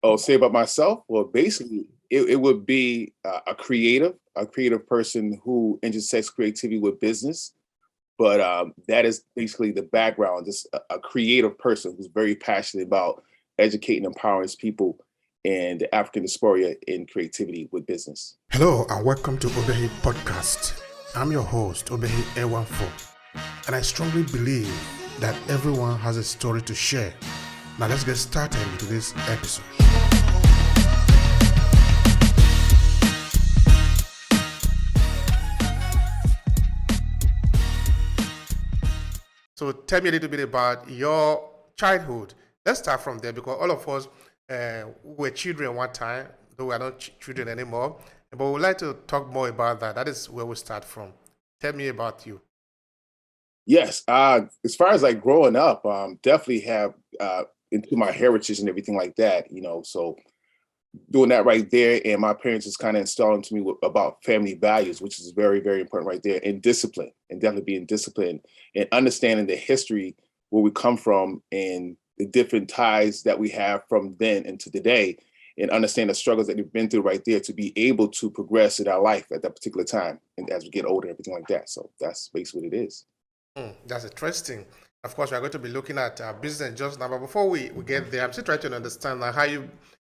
Oh, say about myself? Well, basically, it would be a creative person who intersects creativity with business. But that is basically the background, just a creative person who's very passionate about educating and empowering his people and the African diaspora in creativity with business. Hello and welcome to Obehi Podcast. I'm your host, Obehi A14, and I strongly believe that everyone has a story to share. Now let's get started with this episode. So tell me a little bit about your childhood. Let's start from there because all of us were children one time, though we are not children anymore. But we'd like to talk more about that. That is where we start from. Tell me about you. Yes, as far as like growing up, definitely have into my heritage and everything like that. So doing that right there, and my parents just kind of installing to me about family values, which is very, very important right there, and discipline, and definitely being disciplined and understanding the history where we come from and the different ties that we have from then into today, and understand the struggles that we've been through right there to be able to progress in our life at that particular time, and as we get older, everything like that. So that's basically what it is. That's interesting. Of course, we are going to be looking at business just now, but before we get there, I'm still trying to understand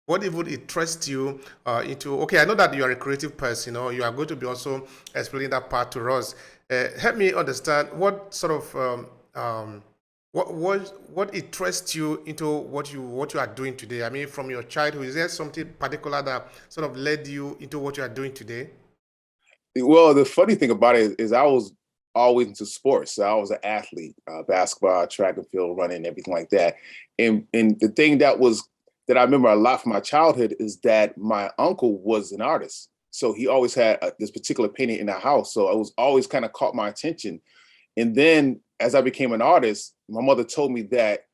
what even interests you into. Okay, I know that you are a creative person. You are going to be also explaining that part to us. Help me understand what sort of what interests you into what you are doing today. I mean, from your childhood, is there something particular that sort of led you into what you are doing today? Well, the funny thing about it is I was always into sports. So I was an athlete, basketball, track and field, running, everything like that. And the thing that I remember a lot from my childhood is that my uncle was an artist. So he always had this particular painting in the house. So it was always kind of caught my attention. And then as I became an artist, my mother told me that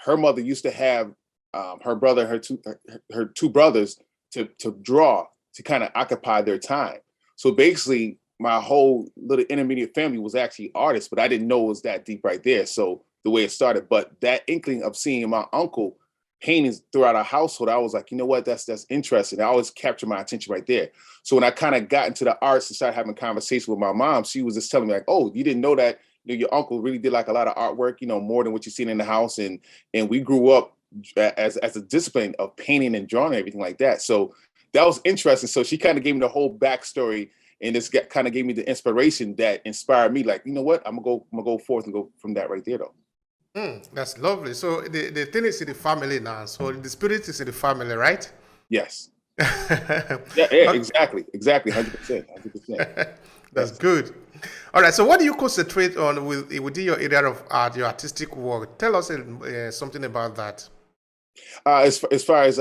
her mother used to have her brother, her two brothers to draw to kind of occupy their time. So basically, my whole little intermediate family was actually artists, but I didn't know it was that deep right there. So the way it started, but that inkling of seeing my uncle paintings throughout our household, I was like, you know what, that's interesting. I always captured my attention right there. So when I kind of got into the arts and started having conversation with my mom, she was just telling me like, oh, you didn't know that your uncle really did like a lot of artwork, more than what you've seen in the house. And we grew up as a discipline of painting and drawing and everything like that. So that was interesting. So she kind of gave me the whole backstory, and this kind of gave me the inspiration that inspired me. Like, you know what, I'm gonna go forth and go from that right there, though. That's lovely. So the thing is in the family now. So the spirit is in the family, right? Yes. Yeah. Okay, Exactly. 100%. 100%. that's Yes. good. All right. So what do you concentrate on within your area of art, your artistic work? Tell us something about that. As far as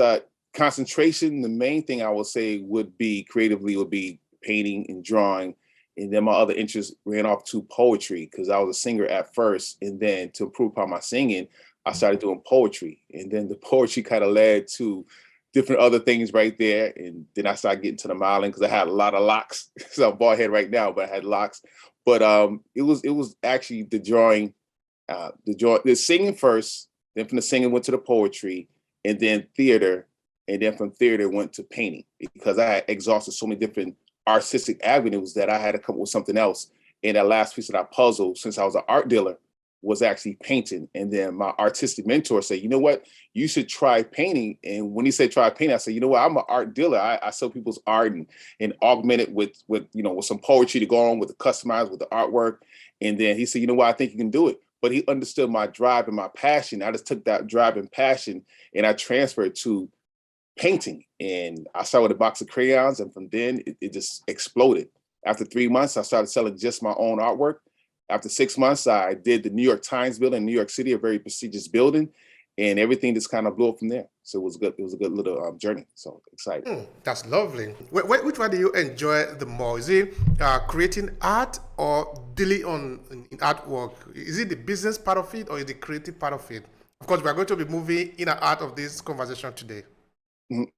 concentration, the main thing I would say would be creatively would be painting and drawing, and then my other interests ran off to poetry because I was a singer at first, and then to improve upon my singing, I started doing poetry, and then the poetry kind of led to different other things right there, and then I started getting to the modeling because I had a lot of locks. So I'm bald head right now, but I had locks. But it was actually the singing first, then from the singing went to the poetry, and then theater, and then from theater went to painting because I had exhausted so many different artistic avenues that I had to come up with something else. And that last piece of that puzzle, since I was an art dealer, was actually painting. And then my artistic mentor said, you know what, you should try painting. And when he said try painting, I said, you know what, I'm an art dealer. I sell people's art and augment it with with some poetry to go on with the customized with the artwork. And then he said, you know what, I think you can do it. But he understood my drive and my passion. I just took that drive and passion and I transferred to painting. And I started with a box of crayons, and from then it just exploded. After 3 months, I started selling just my own artwork. After 6 months, I did the New York Times building in New York City, a very prestigious building, and everything just kind of blew up from there. So it was good. It was a good little journey. So excited. That's lovely. Which one do you enjoy the more? Is it creating art or dealing in artwork? Is it the business part of it or is the creative part of it? Of course, we are going to be moving in and out of this conversation today. Mhm.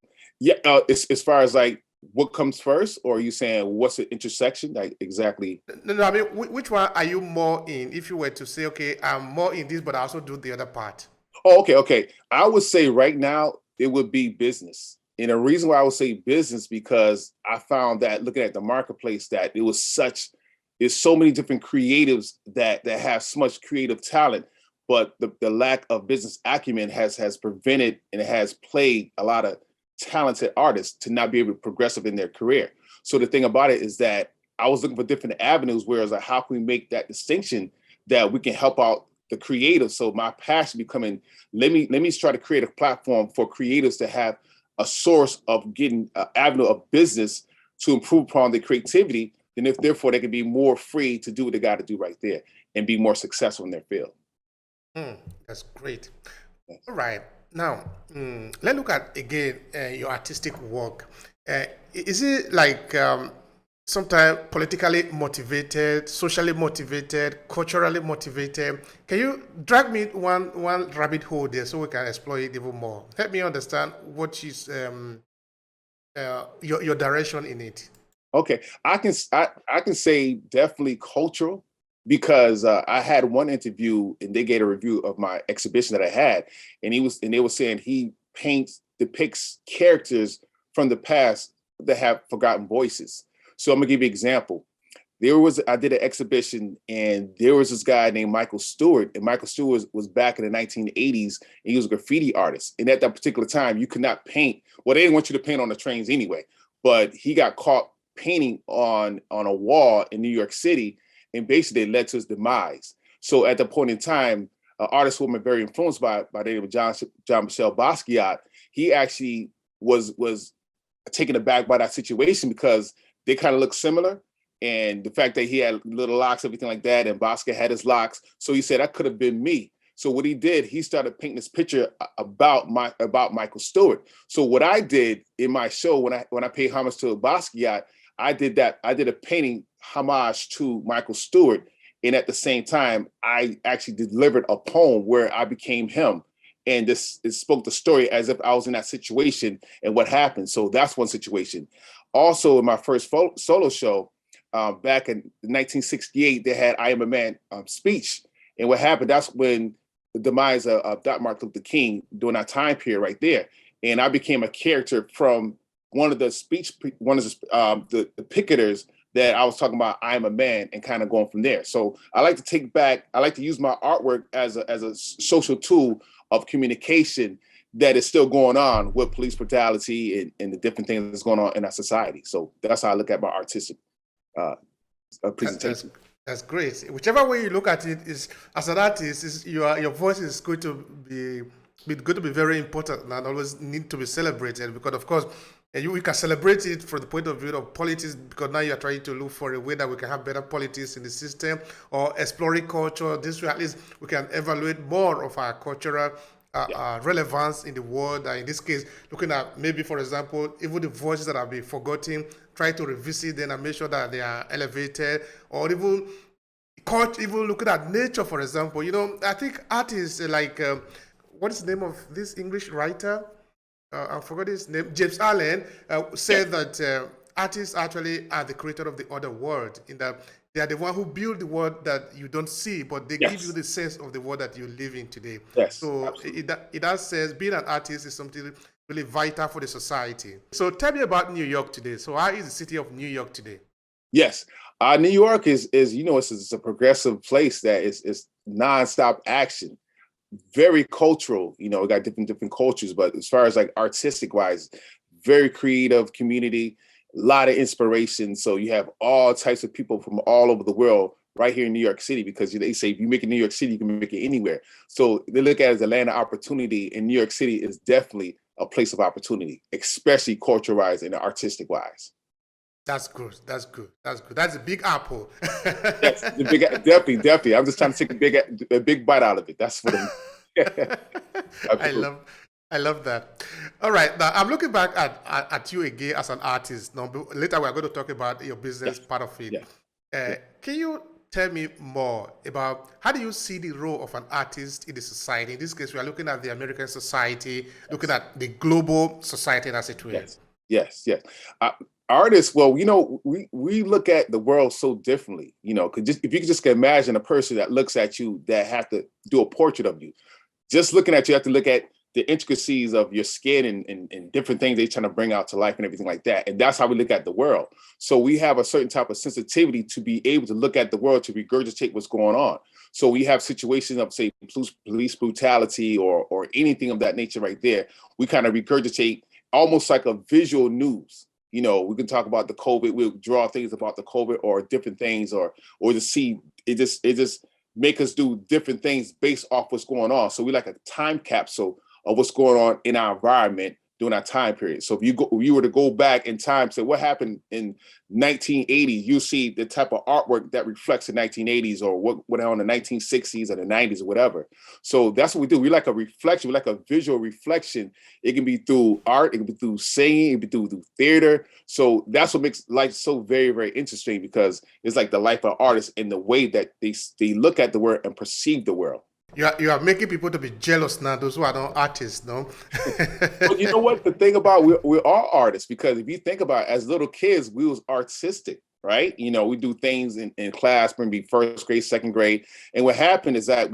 Yeah. As far as like what comes first, or are you saying what's the intersection? Like exactly. No, I mean, which one are you more in? If you were to say, okay, I'm more in this, but I also do the other part. Oh, okay. I would say right now it would be business. And the reason why I would say business, because I found that looking at the marketplace, that there's so many different creatives that have so much creative talent, but the lack of business acumen has prevented and has plagued a lot of talented artists to not be able to progress in their career. So the thing about it is that I was looking for different avenues, whereas like, how can we make that distinction that we can help out the creatives? So my passion becoming, let me try to create a platform for creatives to have a source of getting an avenue of business to improve upon their creativity, and if therefore they can be more free to do what they got to do right there and be more successful in their field. That's great. All right. Now, let's look at again your artistic work. Is it like sometimes politically motivated, socially motivated, culturally motivated? Can you drag me one rabbit hole there so we can explore it even more? Help me understand what is your direction in it. Okay, I can say definitely cultural, because I had one interview and they gave a review of my exhibition that I had, and they were saying he depicts characters from the past that have forgotten voices. So I'm gonna give you an example. I did an exhibition, and there was this guy named Michael Stewart, and Michael Stewart was back in the 1980s, and he was a graffiti artist. And at that particular time, you could not paint. Well, they didn't want you to paint on the trains anyway, but he got caught painting on a wall in New York City, and basically it led to his demise. So at that point in time, an artist who I'm very influenced by the name of Jean-Michel Basquiat, he actually was taken aback by that situation because they kind of look similar. And the fact that he had little locks, everything like that, and Basquiat had his locks. So he said, that could have been me. So what he did, he started painting this picture about Michael Stewart. So what I did in my show, when I paid homage to Basquiat, I did a painting homage to Michael Stewart. And at the same time, I actually delivered a poem where I became him. And it spoke the story as if I was in that situation and what happened. So that's one situation. Also, in my first solo show, back in 1968, they had I Am a Man speech. And what happened, that's when the demise of Dr. Martin Luther King during that time period right there. And I became a character from one of the the picketers that I was talking about, I Am a Man, and kind of going from there. So I like to use my artwork as a social tool of communication that is still going on with police brutality and the different things that's going on in our society. So that's how I look at my artistic presentation. That's great. Whichever way you look at it, is as an artist, your voice is going to be very important and always need to be celebrated, because of course you can celebrate it from the point of view of politics, because now you're trying to look for a way that we can have better politics in the system, or exploring culture. This way at least we can evaluate more of our cultural relevance in the world. In this case, looking at maybe, for example, even the voices that have been forgotten, try to revisit them and make sure that they are elevated, or even looking at nature, for example. I think artists like, what is the name of this English writer? I forgot his name. James Allen said that artists actually are the creator of the other world, in that they are the one who build the world that you don't see, but they give you the sense of the world that you live in today. Yes, so it does says being an artist is something really vital for the society. So tell me about New York today. So how is the city of New York today? Yes, New York is it's a progressive place that is nonstop action. Very cultural, we got different cultures, but as far as like artistic wise, very creative community, a lot of inspiration. So you have all types of people from all over the world right here in New York City, because they say if you make it in New York City, you can make it anywhere. So they look at it as a land of opportunity, and New York City is definitely a place of opportunity, especially culture wise and artistic wise. That's good. That's a big apple. Yes, definitely. I'm just trying to take a big bite out of it. That's what I love that. All right, now I'm looking back at you again as an artist. Now, later we're going to talk about your business part of it. Can you tell me more about how do you see the role of an artist in the society? In this case, we are looking at the American society, looking at the global society as it were. Yes. Artists, well, we look at the world so differently, because if you could just imagine a person that looks at you that have to do a portrait of you, just looking at you, have to look at the intricacies of your skin and different things they're trying to bring out to life and everything like that. And that's how we look at the world. So we have a certain type of sensitivity to be able to look at the world, to regurgitate what's going on. So we have situations of, say, police brutality or anything of that nature right there. We kind of regurgitate almost like a visual news. You know, we can talk about the COVID. We'll draw things about the COVID or different things, or to see it just make us do different things based off what's going on. So we like a time capsule of what's going on in our environment during our time period. So if you were to go back in time, say what happened in 1980, you see the type of artwork that reflects the 1980s or what went on in the 1960s or the 90s or whatever. So that's what we do. We like a reflection. We like a visual reflection. It can be through art. It can be through singing. It can be through theater. So that's what makes life so very, very interesting, because it's like the life of artists and the way that they look at the world and perceive the world. You are making people to be jealous now, those who are not artists, no? Well, you know what? The thing about we're all artists, because if you think about it, as little kids, we was artistic, right? You know, we do things in class, maybe first grade, second grade. And what happened is that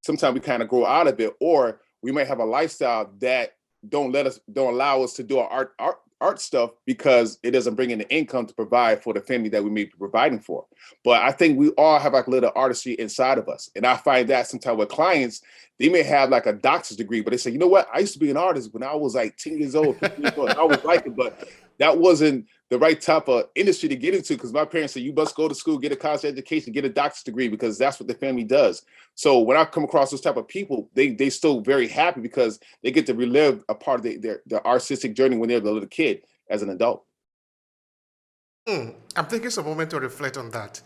sometimes we kind of grow out of it, or we might have a lifestyle that don't allow us to do our art stuff because it doesn't bring in the income to provide for the family that we may be providing for. But I think we all have like a little artistry inside of us. And I find that sometimes with clients, they may have like a doctor's degree, but they say, you know what? I used to be an artist when I was like 10 years old, 15 years old. I was like it, but that wasn't the right type of industry to get into, because my parents said, you must go to school, get a college education, get a doctor's degree, because that's what the family does. So when I come across those type of people, they still very happy because they get to relive a part of their artistic journey when they're a little kid as an adult. I'm taking some moment to reflect on that.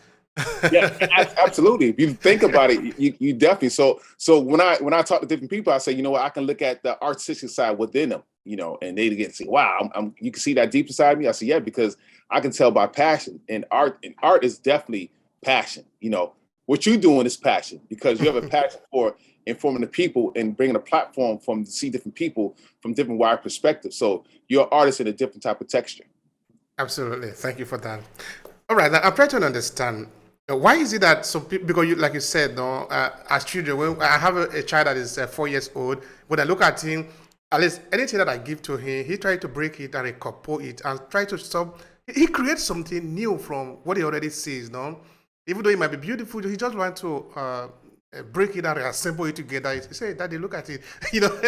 Yeah, absolutely. If you think about it, you definitely. So when I talk to different people, I say, you know what, I can look at the artistic side within them, you know, and they get to say, wow, you can see that deep inside me. I say, yeah, because I can tell by passion, and art is definitely passion. You know, what you're doing is passion, because you have a passion for informing the people and bringing a platform to see different people from different wide perspectives. So you're an artist in a different type of texture. Absolutely. Thank you for that. All right. Now, I'm trying to understand, why is it that some people, because like you said, no, as children, when I have a child that is 4 years old, when I look at him, at least anything that I give to him, he tries to break it and incorporate it and try to stop. He creates something new from what he already sees, no? Even though it might be beautiful, he just wants to break it and assemble it together. He say, Daddy, look at it. You know?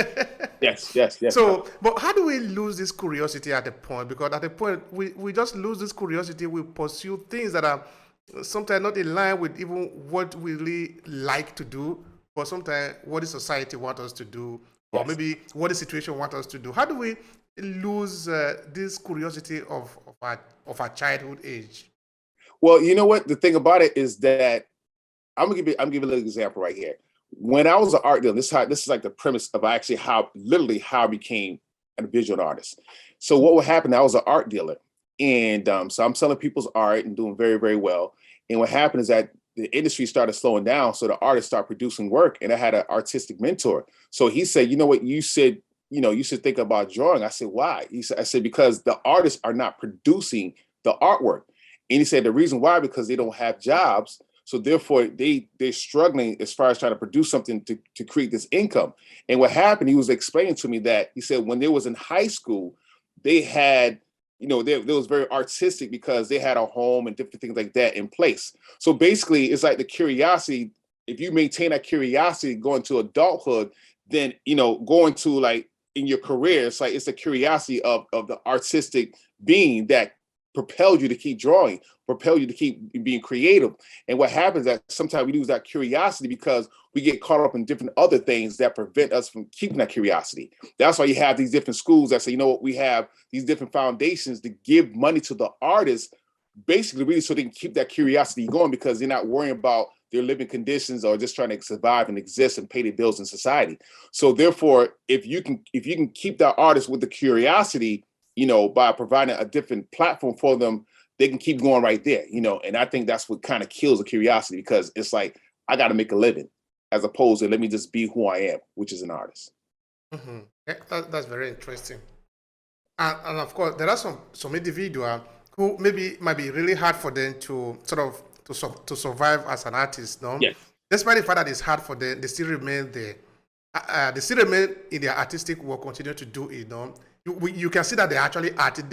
Yes. So, but how do we lose this curiosity at the point? Because at the point, we just lose this curiosity. We pursue things that are sometimes not in line with even what we really like to do, but sometimes what the society wants us to do, or maybe what the situation wants us to do. How do we lose this curiosity of our childhood age? Well, you know what? The thing about it is that I'm gonna give you a little example right here. When I was an art dealer, this is like the premise of actually how I became a visual artist. So what would happen? I was an art dealer, and so I'm selling people's art and doing very, very well. And what happened is that the industry started slowing down, so the artists started producing work. And I had an artistic mentor. So he said, you know what? You should think about drawing. I said, why? I said, because the artists are not producing the artwork. And he said the reason why, because they don't have jobs. So therefore, they're struggling as far as trying to produce something to create this income. And what happened, he was explaining to me that he said when they was in high school, they had, they was very artistic because they had a home and different things like that in place. So basically, it's like the curiosity. If you maintain that curiosity going to adulthood, then, going to like in your career, it's the curiosity of the artistic being that propelled you to keep drawing, propel you to keep being creative. And what happens is that sometimes we lose that curiosity because we get caught up in different other things that prevent us from keeping that curiosity. That's why you have these different schools that say, you know what, we have these different foundations to give money to the artists, basically really so they can keep that curiosity going, because they're not worrying about their living conditions or just trying to survive and exist and pay their bills in society. So therefore, if you can keep that artist with the curiosity, by providing a different platform for them, they can keep going right there, and I think that's what kind of kills the curiosity, because it's like, I got to make a living, as opposed to let me just be who I am, which is an artist. Mm-hmm. Yeah, that's very interesting. And of course, there are some individuals who maybe might be really hard for them to sort of to survive as an artist, no? Yes. Despite the fact that it's hard for them, they still remain there. they still remain in their artistic work, continue to do it. You can see that they actually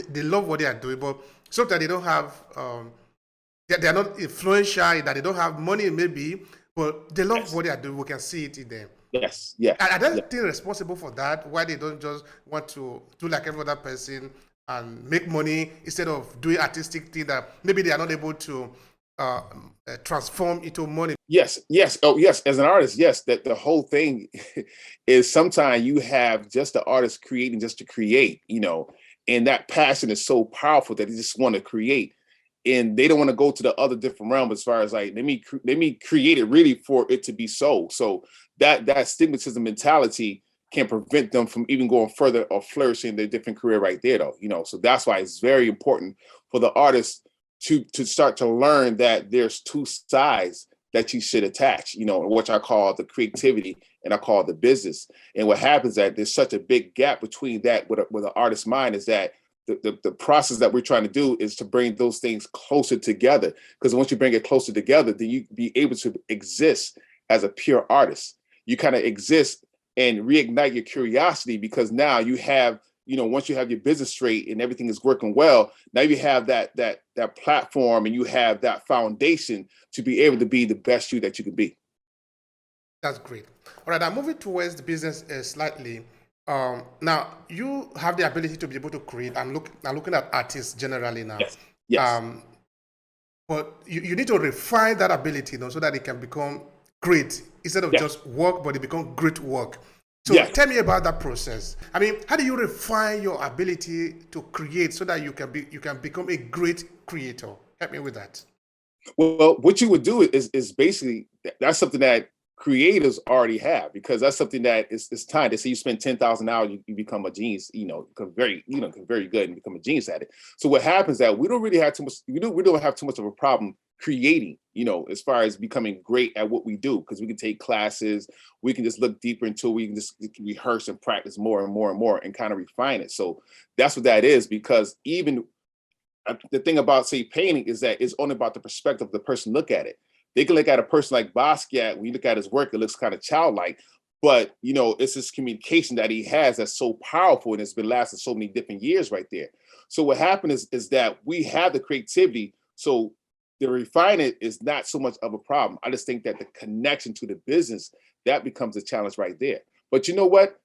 they love what they are doing, but sometimes they don't have they are not influential, that they don't have money maybe, but they love Yes. what they are doing. We can see it in them. Yes. Yeah. Are they Yeah. still responsible for that? Why they don't just want to do like every other person and make money instead of doing artistic thing that maybe they are not able to transform into money? Yes, yes. Oh, yes. As an artist, yes, that the whole thing is sometimes you have just the artist creating just to create, and that passion is so powerful that they just want to create. And they don't want to go to the other different realm as far as like, let me create it really for it to be sold. So that stigmatism mentality can prevent them from even going further or flourishing their different career right there though. So that's why it's very important for the artist to start to learn that there's two sides that you should attach, which I call the creativity and I call the business. And what happens is that there's such a big gap between that with an artist's mind is that the process that we're trying to do is to bring those things closer together. Because once you bring it closer together, then you be able to exist as a pure artist. You kind of exist and reignite your curiosity because now you have, once you have your business straight and everything is working well, now you have that platform and you have that foundation to be able to be the best you that you can be. That's great. All right, I'm moving towards the business slightly. Now you have the ability to be able to create. I'm looking at artists generally now. Yes. Yes. But you need to refine that ability, so that it can become great instead of just work, but it become great work. So tell me about that process. I mean, how do you refine your ability to create so that you can become a great creator? Help me with that. Well, what you would do is basically that's something that creators already have because that's something that is time. They say you spend 10,000 hours, you become a genius. Become very good and become a genius at it. So what happens is that we don't really have too much. We don't have too much of a problem creating. As far as becoming great at what we do, because we can take classes, we can just look deeper into it, we can just rehearse and practice more and more and more and kind of refine it. So that's what that is because even the thing about, say, painting is that it's only about the perspective of the person look at it. They can look at a person like Basquiat, when you look at his work, it looks kind of childlike, but it's this communication that he has that's so powerful and it's been lasting so many different years right there. So what happened is that we have the creativity. So the refine it is not so much of a problem. I just think that the connection to the business, that becomes a challenge right there. But you know what?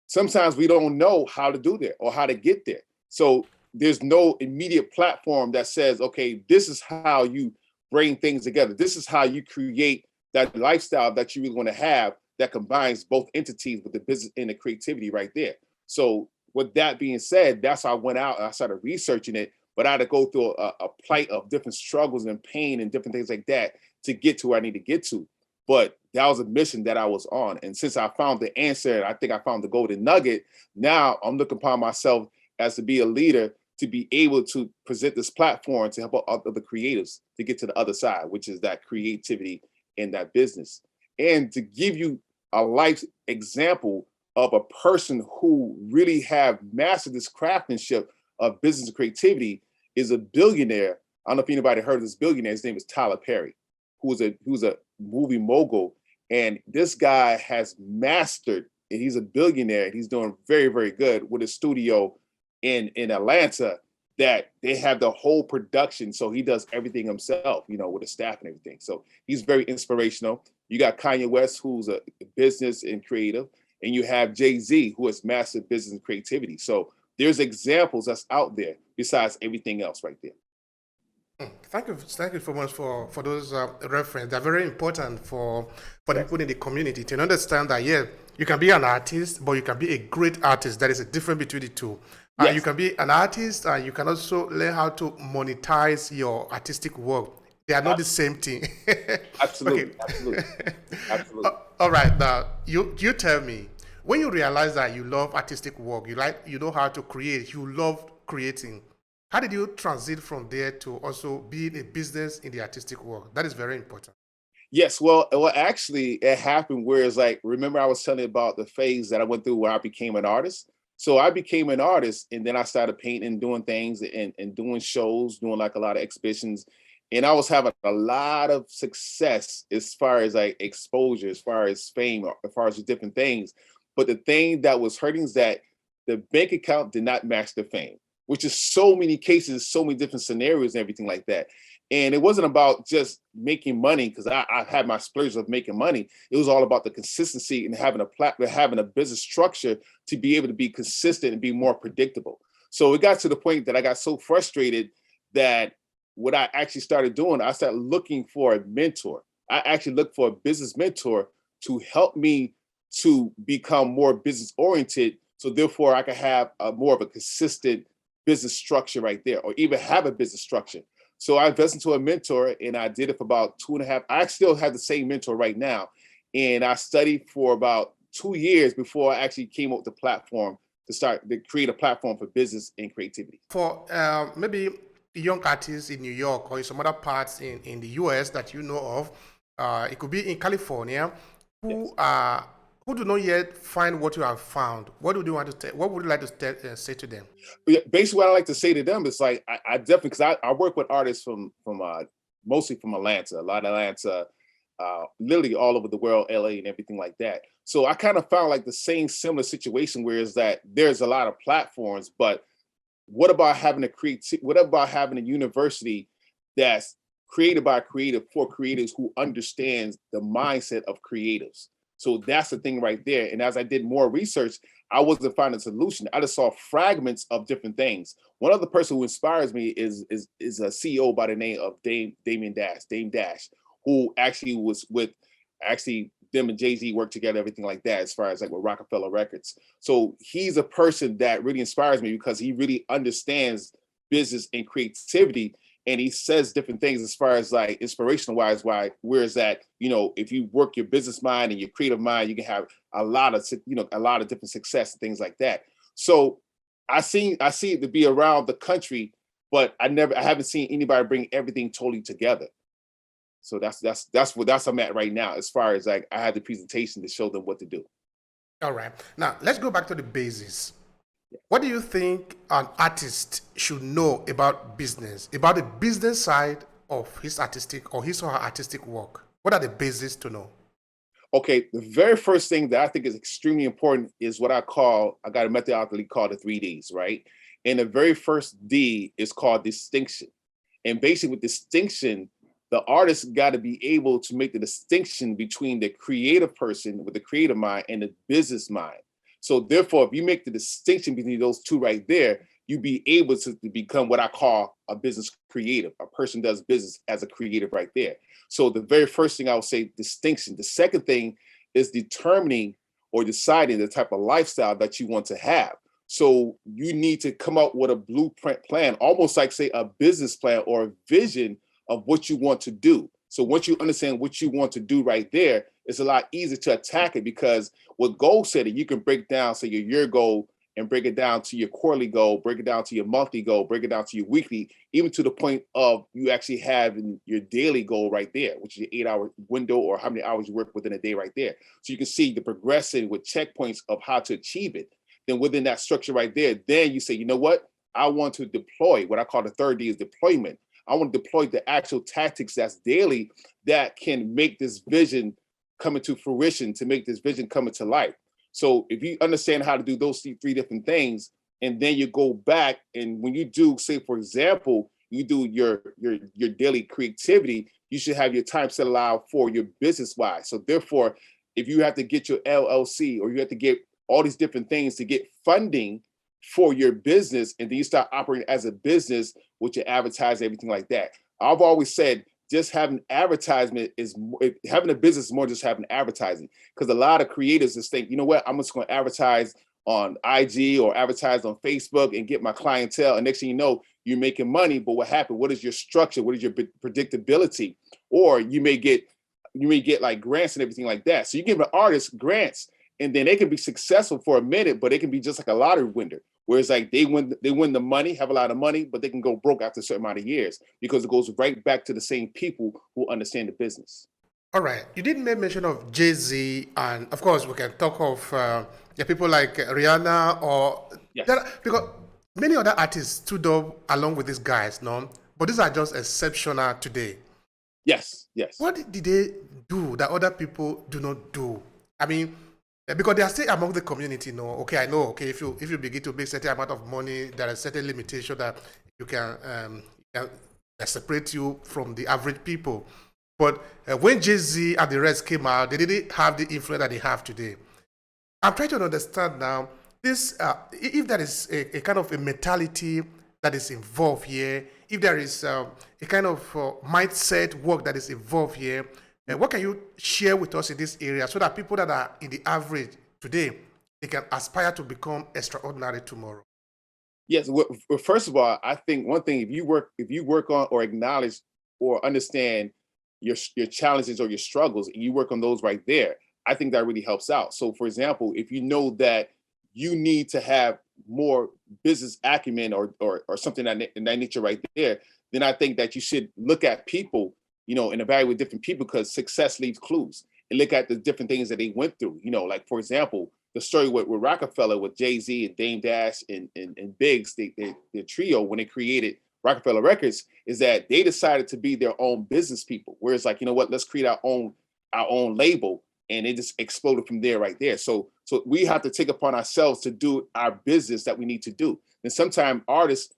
Sometimes we don't know how to do that or how to get there. So there's no immediate platform that says, okay, this is how you bring things together. This is how you create that lifestyle that you really want to have that combines both entities with the business and the creativity right there. So with that being said, that's how I went out and I started researching it, but I had to go through a plight of different struggles and pain and different things like that to get to where I need to get to. But that was a mission that I was on. And since I found the answer, and I think I found the golden nugget, now I'm looking upon myself as to be a leader, to be able to present this platform to help other creatives to get to the other side, which is that creativity in that business. And to give you a life example of a person who really have mastered this craftsmanship of business and creativity is a billionaire. I don't know if anybody heard of this billionaire. His name is Tyler Perry, who's a movie mogul. And this guy has mastered, and he's a billionaire. He's doing very, very good with a studio in Atlanta that they have the whole production. So he does everything himself, with the staff and everything. So he's very inspirational. You got Kanye West, who's a business and creative, and you have Jay-Z, who has mastered business and creativity. So there's examples that's out there besides everything else right there. Thank you so much for those references. They're very important for the people in the community to understand that you can be an artist, but you can be a great artist. There is a difference between the two. You can be an artist, and you can also learn how to monetize your artistic work. They are not the same thing. Absolutely, absolutely. All right, now you tell me, when you realize that you love artistic work, you know how to create, you love creating. How did you transit from there to also being a business in the artistic world? That is very important. Yes, well, actually, it happened where it's like, remember I was telling you about the phase that I went through where I became an artist? So I became an artist, and then I started painting, doing things, and doing shows, doing like a lot of exhibitions. And I was having a lot of success as far as like exposure, as far as fame, or as far as different things. But the thing that was hurting is that the bank account did not match the fame, which is so many cases, so many different scenarios and everything like that. And it wasn't about just making money because I had my splurge of making money. It was all about the consistency and having having a business structure to be able to be consistent and be more predictable. So it got to the point that I got so frustrated that what I actually started doing, I started looking for a mentor. I actually looked for a business mentor to help me to become more business oriented. So therefore I could have a more of a consistent business structure right there, or even have a business structure. So I invested into a mentor and I did it for about 2.5. I still have the same mentor right now. And I studied for about 2 years before I actually came up with the platform to create a platform for business and creativity. For maybe young artists in New York or in some other parts in the US that you know of, it could be in California, who Yes. who do not yet find what you have found. What would you want to what would you like to say to them? Basically, what I like to say to them is like, I definitely, because I work with artists from mostly from Atlanta, a lot of Atlanta, literally all over the world, LA and everything like that. So I kind of found like the same similar situation where is that there's a lot of platforms, but what about having a university that's created by creative for creatives who understands the mindset of creatives? So that's the thing right there. And as I did more research, I wasn't finding a solution. I just saw fragments of different things. One other person who inspires me is a CEO by the name of Dame Dash, who actually was with actually them and Jay-Z worked together, everything like that, as far as like with Rockefeller Records. So he's a person that really inspires me because he really understands business and creativity. And he says different things as far as like inspirational wise, whereas that, if you work your business mind and your creative mind, you can have a lot of different success and things like that. So I see it to be around the country, but I haven't seen anybody bring everything totally together. So that's I'm at right now, as far as like I had the presentation to show them what to do. All right. Now let's go back to the basis. What do you think an artist should know about business, about the business side of his artistic or his or her artistic work? What are the basics to know? Okay, the very first thing that I think is extremely important is what I got a methodology called the 3Ds, right? And the very first D is called distinction. And basically with distinction, the artist got to be able to make the distinction between the creative person with the creative mind and the business mind. So therefore, if you make the distinction between those two right there, you be able to become what I call a business creative. A person does business as a creative right there. So the very first thing I would say, distinction. The second thing is determining or deciding the type of lifestyle that you want to have. So you need to come up with a blueprint plan, almost like say a business plan or a vision of what you want to do. So once you understand what you want to do right there, it's a lot easier to attack it, because with goal setting, you can break down, say, your year goal and break it down to your quarterly goal, break it down to your monthly goal, break it down to your weekly, even to the point of you actually having your daily goal right there, which is your 8-hour window or how many hours you work within a day right there. So you can see the progression with checkpoints of how to achieve it. Then within that structure right there, then you say, you know what? I want to deploy. What I call the third D is deployment. I want to deploy the actual tactics that's daily that can make this vision come into fruition, to make this vision come into life. So if you understand how to do those three different things, and then you go back, and when you do, say, for example, you do your daily creativity, you should have your time set allowed for your business wise. So therefore, if you have to get your LLC or you have to get all these different things to get funding for your business, and then you start operating as a business with your advertising, everything like that. I've always said just having advertisement having a business is more just having advertising, because a lot of creators just think, you know what, I'm just going to advertise on IG or advertise on Facebook and get my clientele, and next thing you know, you're making money. But what happened? What is your structure? What is your predictability? Or you may get like grants and everything like that. So you give an artist grants, and then they can be successful for a minute, but they can be just like a lottery winner. Whereas like they win the money, have a lot of money, but they can go broke after a certain amount of years, because it goes right back to the same people who understand the business. All right. You did make mention of Jay-Z, and of course, we can talk of people like Rihanna, or Yes. because many other artists stood up along with these guys, no? but these are just exceptional today. Yes, yes. What did they do that other people do not do? I mean, because they are still among the community. No, okay, I know. Okay, if you begin to make certain amount of money, there are certain limitation that you can separate you from the average people. But when Jay-Z and the rest came out, they didn't have the influence that they have today. I'm trying to understand now this if there is a kind of a mentality that is involved here, if there is a kind of mindset work that is involved here, what can you share with us in this area so that people that are in the average today they can aspire to become extraordinary tomorrow? Yes. Well, first of all, I think one thing, if you work on or acknowledge or understand your challenges or your struggles, and you work on those right there, I think that really helps out. So, for example, if you know that you need to have more business acumen or something in that nature right there, then I think that you should look at people, and evaluate different people, because success leaves clues, and look at the different things that they went through. Like, for example, the story with Rockefeller, with Jay-Z and Dame Dash and Biggs, the trio, when they created Rockefeller Records, is that they decided to be their own business people. Whereas, like, you know what, let's create our own label, and it just exploded from there right there. So we have to take upon ourselves to do our business that we need to do. And sometimes artists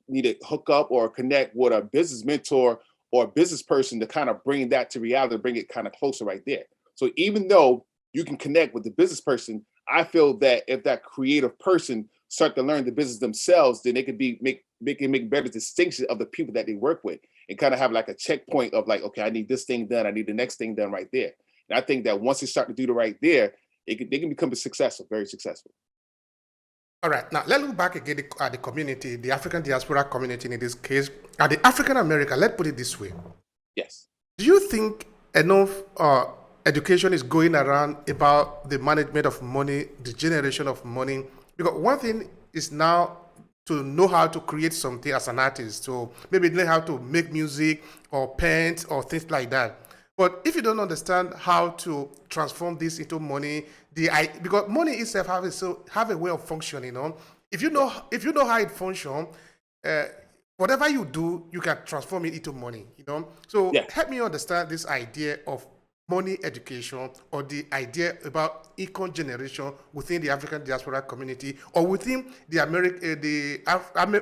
need to hook up or connect with a business mentor or a business person to kind of bring that to reality, bring it kind of closer right there. So even though you can connect with the business person, I feel that if that creative person start to learn the business themselves, then they can make better distinction of the people that they work with, and kind of have like a checkpoint of like, okay, I need this thing done, I need the next thing done right there. And I think that once they start to do the right there, they can become successful, very successful. All right, now let's look back again at the community, the African diaspora community in this case, at the African American. Let's put it this way: Yes. do you think enough education is going around about the management of money, the generation of money? Because one thing is now to know how to create something as an artist, so maybe learn how to make music or paint or things like that. But if you don't understand how to transform this into money, because money itself have a way of functioning. If you know how it functions, uh, whatever you do, you can transform it into money. So Yeah. help me understand this idea of money education, or the idea about income generation within the African diaspora community, or within the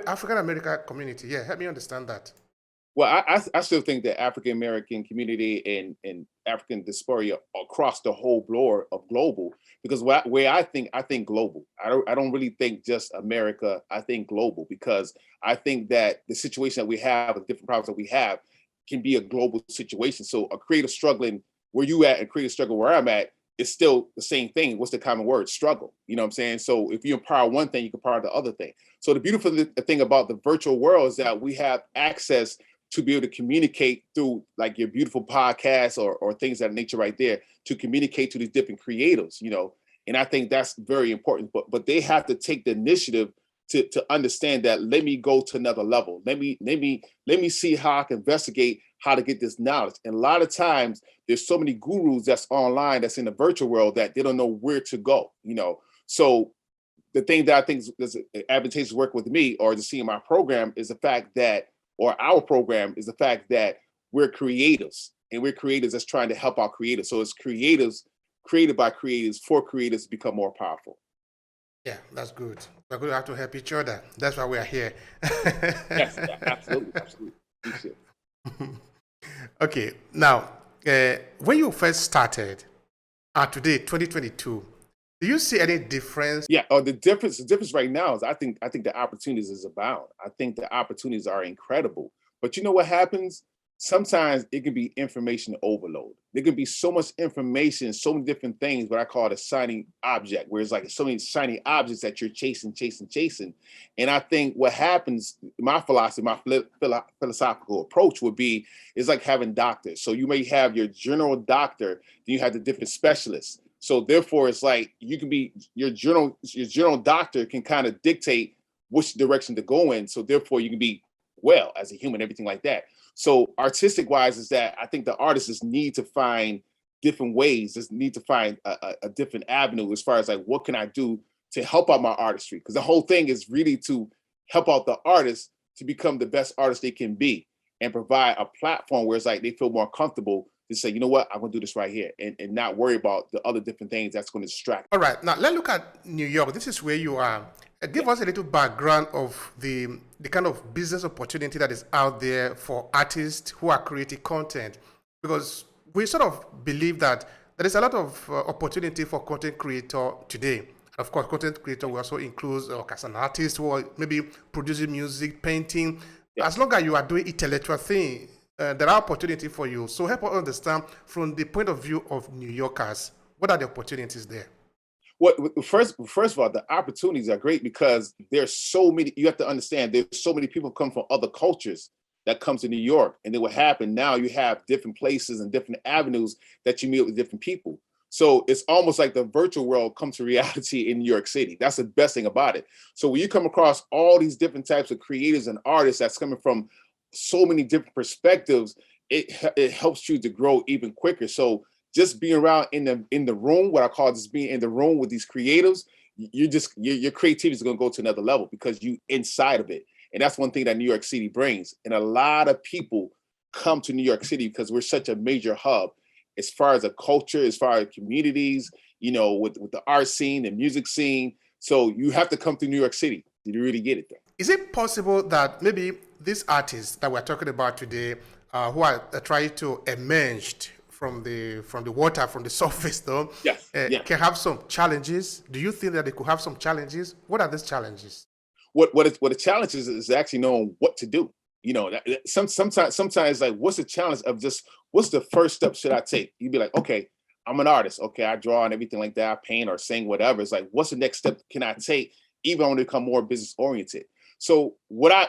African American community. Yeah, help me understand that. Well, I still think that African American community and African diaspora across the whole floor of global, because where I think global. I don't really think just America. I think global, because I think that the situation that we have, the different problems that we have, can be a global situation. So a creative struggling where you at and creative struggle where I'm at, it's still the same thing. What's the common word? Struggle. You know what I'm saying? So if you empower one thing, you can empower the other thing. So the beautiful thing about the virtual world is that we have access to be able to communicate through like your beautiful podcast or things of that nature right there, to communicate to these different creatives. And I think that's very important. But they have to take the initiative to understand that, let me go to another level. Let me see how I can investigate how to get this knowledge. And a lot of times there's so many gurus that's online, that's in the virtual world, that they don't know where to go. So the thing that I think is advantageous work with me, or to see in my program, is the fact that, or our program is the fact that we're creators, and we're creators that's trying to help our creators. So it's creators created by creators for creators to become more powerful. Yeah, that's good. We're going to have to help each other. That's why we are here. Yes, absolutely, absolutely. We should. Okay, now, when you first started, today, 2022, do you see any difference? Yeah. Oh, the difference right now is I think the opportunities is abound. I think the opportunities are incredible. But you know what happens? Sometimes it can be information overload. There can be so much information, so many different things, what I call it a shiny object, where it's like so many shiny objects that you're chasing, chasing, chasing. And I think what happens, my philosophy, my philosophical approach would be, is like having doctors. So you may have your general doctor, then you have the different specialists. So therefore, it's like you can be your general doctor can kind of dictate which direction to go in. So therefore, you can be well as a human, everything like that. So artistic wise, is that I think the artists just need to find different ways, just need to find a different avenue, as far as like, what can I do to help out my artistry? Because the whole thing is really to help out the artist, to become the best artist they can be, and provide a platform where it's like they feel more comfortable to say, you know what, I'm gonna do this right here, and not worry about the other different things that's going to distract. All right, now let's look at New York. This is where you are. Give us a little background of the kind of business opportunity that is out there for artists who are creating content, because we sort of believe that there is a lot of opportunity for content creator today. Of course, content creator will also include as an artist who are maybe producing music, painting. Yeah. As long as you are doing intellectual thing, there are opportunity for you. So help us understand from the point of view of New Yorkers, what are the opportunities there? What first of all, the opportunities are great because there's so many. You have to understand there's so many people come from other cultures that come to New York, and then what happened now? You have different places and different avenues that you meet with different people. So it's almost like the virtual world comes to reality in New York City. That's the best thing about it. So when you come across all these different types of creators and artists that's coming from so many different perspectives, it helps you to grow even quicker. So just being around in the room, what I call just being in the room with these creatives, your creativity is going to go to another level because you inside of it. And that's one thing that New York City brings. And a lot of people come to New York City because we're such a major hub as far as a culture, as far as communities, with the art scene and music scene. So you have to come to New York City to really get it there. Is it possible that maybe these artists that we're talking about today, who are trying to emerge from the water, from the surface, though, Yes. can have some challenges? Do you think that they could have some challenges? What are these challenges? What the challenge is actually knowing what to do. Sometimes like, what's the challenge of just what's the first step should I take? You'd be like, okay, I'm an artist. Okay, I draw and everything like that. I paint or sing, whatever. It's like, what's the next step can I take? Even want to become more business oriented. So I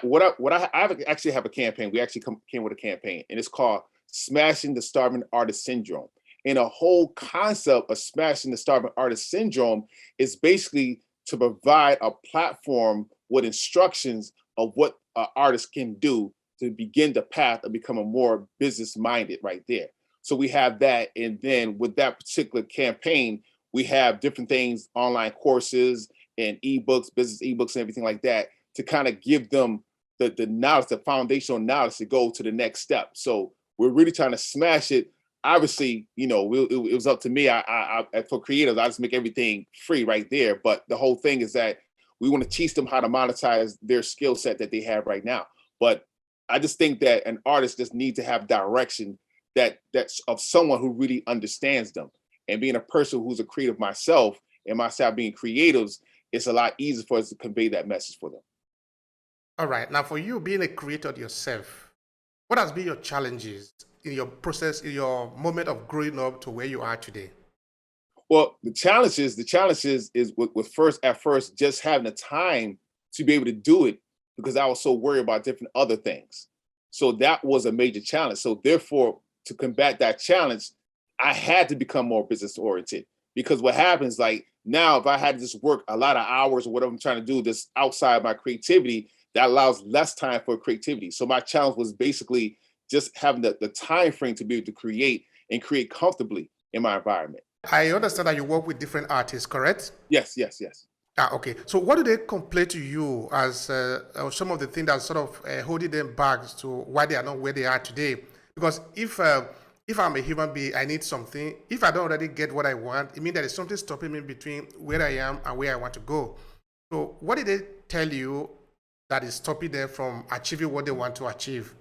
actually have a campaign. We actually came with a campaign, and it's called Smashing the Starving Artist Syndrome. And the whole concept of smashing the starving artist syndrome is basically to provide a platform with instructions of what an artist can do to begin the path of becoming more business minded right there. So we have that. And then with that particular campaign, we have different things, online courses and ebooks, business ebooks and everything like that to kind of give them the knowledge, the foundational knowledge to go to the next step. So we're really trying to smash it. Obviously, it was up to me. I for creators, I just make everything free right there. But the whole thing is that we want to teach them how to monetize their skill set that they have right now. But I just think that an artist just needs to have direction that's of someone who really understands them. And being a person who's a creative myself and myself being creatives, it's a lot easier for us to convey that message for them. All right. Now, for you being a creator yourself, what has been your challenges in your process, in your moment of growing up to where you are today? Well, the challenge is with first just having the time to be able to do it because I was so worried about different other things. So that was a major challenge. So therefore, to combat that challenge, I had to become more business oriented because what happens, like now, if I had to just work a lot of hours or whatever I'm trying to do, this outside my creativity, that allows less time for creativity. So my challenge was basically just having the time frame to be able to create and create comfortably in my environment. I understand that you work with different artists, correct? Yes. Okay. So what do they complain to you as some of the things that sort of holding them back to why they are not where they are today? Because if I'm a human being, I need something. If I don't already get what I want, it means there is something stopping me between where I am and where I want to go. So what did they tell you that is stopping them from achieving what they want to achieve?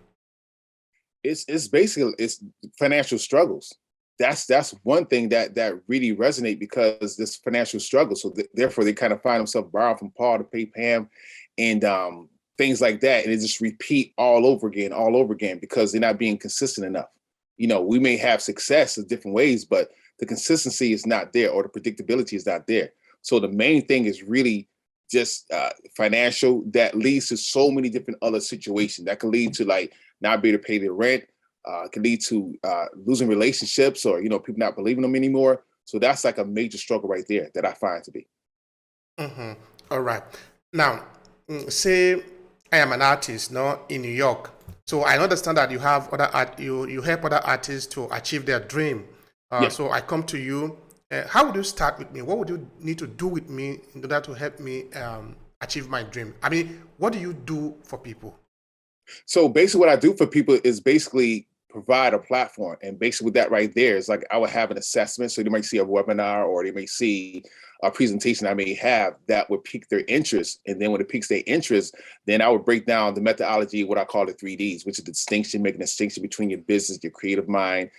It's basically financial struggles. That's one thing that really resonate because this financial struggle. So therefore they kind of find themselves borrowing from Paul to pay Pam and things like that. And it just repeat all over again because they're not being consistent enough. We may have success in different ways, but the consistency is not there or the predictability is not there. So the main thing is really just financial that leads to so many different other situations that can lead to like not be able to pay their rent, can lead to losing relationships or, people not believing them anymore. So that's like a major struggle right there that I find to be. Mm-hmm. All right. Now, say I am an artist, in New York. So I understand that you have you help other artists to achieve their dream. Yes. So I come to you. How would you start with me? What would you need to do with me in order to help me achieve my dream? I mean, what do you do for people? So basically what I do for people is basically provide a platform. And basically with that right there is like I would have an assessment. So they might see a webinar or they may see a presentation I may have that would pique their interest. And then when it piques their interest, then I would break down the methodology, what I call the 3Ds, which is the distinction, making a distinction between your business, your creative mind.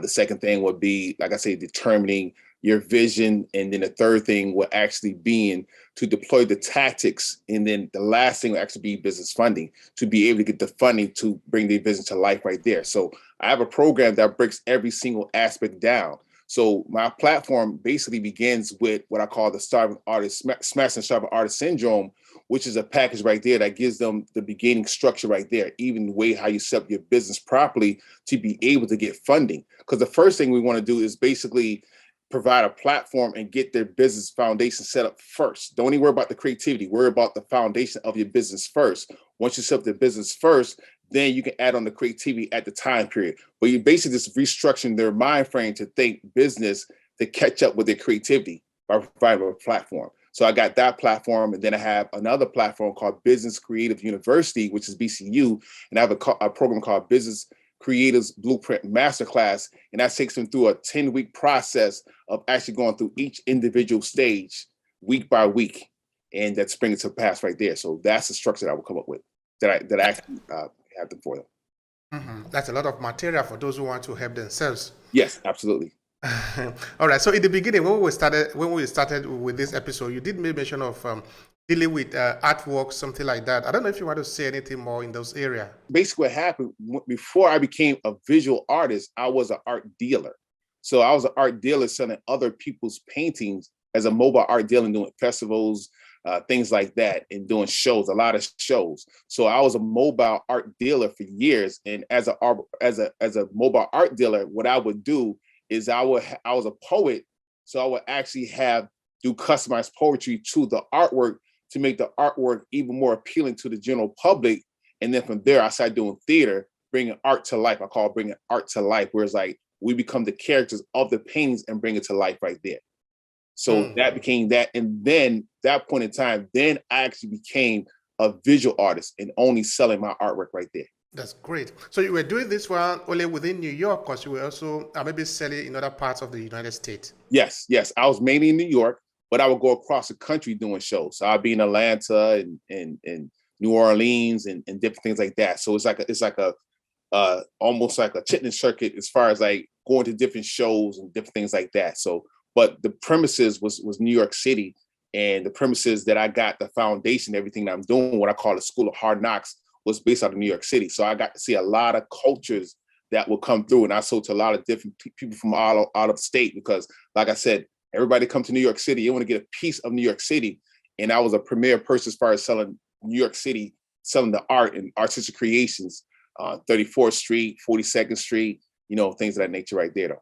The second thing would be, like I say, determining your vision. And then the third thing would actually being to deploy the tactics. And then the last thing will actually be business funding, to be able to get the funding to bring the business to life right there. So I have a program that breaks every single aspect down. So my platform basically begins with what I call the starving artist, smash and starving artist syndrome, which is a package right there that gives them the beginning structure right there, even the way how you set up your business properly to be able to get funding. Because the first thing we want to do is basically provide a platform and get their business foundation set up first. Don't even worry about the creativity. Worry about the foundation of your business first. Once you set up the business first, then you can add on the creativity at the time period. But you're basically just restructuring their mind frame to think business to catch up with their creativity by providing a platform. So I got that platform, and then I have another platform called Business Creative University, which is BCU, and I have a program called Business Creators Blueprint Masterclass, and that takes them through a 10-week process of actually going through each individual stage week by week, and that's bringing it to pass right there. So that's the structure that I will come up with that I actually have them for them. That's a lot of material for those who want to help themselves. Yes, absolutely. All right. So in the beginning, when we started with this episode, you did make mention of dealing with artwork, something like that. I don't know if you want to say anything more in those areas. Basically, what happened before I became a visual artist, I was an art dealer. So I was an art dealer selling other people's paintings as a mobile art dealer, doing festivals, things like that, and doing shows, a lot of shows. So I was a mobile art dealer for years. And as a mobile art dealer, what I would do is I was a poet. So I would actually do customized poetry to the artwork to make the artwork even more appealing to the general public. And then from there, I started doing theater, bringing art to life. I call it bringing art to life, where it's like we become the characters of the paintings and bring it to life right there. So that became that. And then that point in time, then I actually became a visual artist and only selling my artwork right there. That's great. So you were doing this one only within New York, because you were also maybe selling in other parts of the United States. Yes. I was mainly in New York, but I would go across the country doing shows. So I'd be in Atlanta and New Orleans and different things like that. So it's like a almost like a chitlin circuit as far as like going to different shows and different things like that. So, but the premises was New York City, and the premises that I got the foundation, everything that I'm doing, what I call the School of Hard Knocks, was based out of New York City. So I got to see a lot of cultures that will come through, and I sold to a lot of different people from all out of state, because like I said, everybody come to New York City, you want to get a piece of New York City. And I was a premier person as far as selling New York City, selling the art and artistic creations, 34th Street, 42nd Street, things of that nature right there though.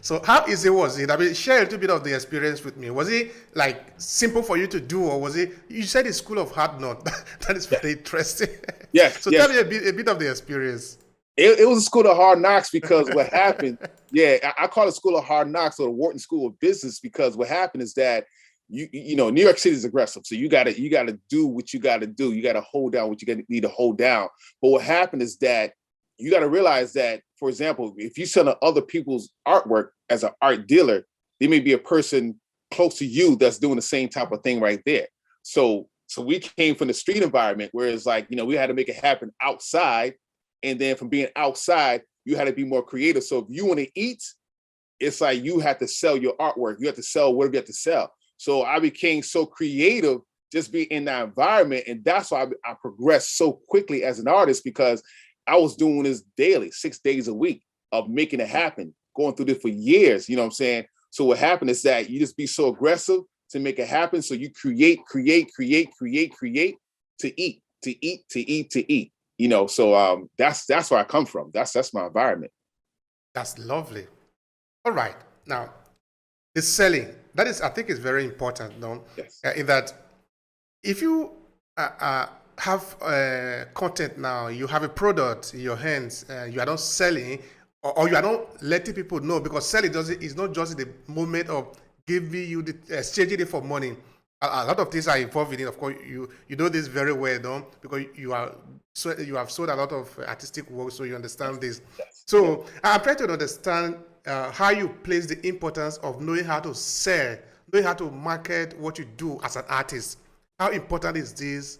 So how easy was it? I mean, share a little bit of the experience with me. Was it like simple for you to do, or was it, you said it's School of Hard Knocks. That is very interesting. Yes. So tell me a bit of the experience. It was a School of Hard Knocks because what happened, I call it School of Hard Knocks or the Wharton School of Business, because what happened is that New York City is aggressive. So you gotta do what you gotta do. You gotta hold down what you need to hold down. But what happened is that you gotta realize that, for example, if you sell other people's artwork as an art dealer, there may be a person close to you that's doing the same type of thing right there. So we came from the street environment where it's like, we had to make it happen outside. And then from being outside, you had to be more creative. So if you want to eat, it's like you have to sell your artwork. You have to sell whatever you have to sell. So I became so creative just being in that environment. And that's why I progressed so quickly as an artist, because I was doing this daily, 6 days a week of making it happen, going through this for years, you know what I'm saying? So what happened is that you just be so aggressive to make it happen. So you create to eat. So that's where I come from. That's my environment. That's lovely. All right. Now, the selling, that is, I think, is very important, no? Yes. In that if you have content now, you have a product in your hands, you are not selling, or you are not letting people know, because selling is not just the moment of giving you exchanging it for money. a lot of things are involved in it. Of course, you know this very well, no? Because you have sold a lot of artistic work, so you understand this. Yes. Yeah. So I'm trying to understand how you place the importance of knowing how to sell, knowing how to market what you do as an artist. How important is this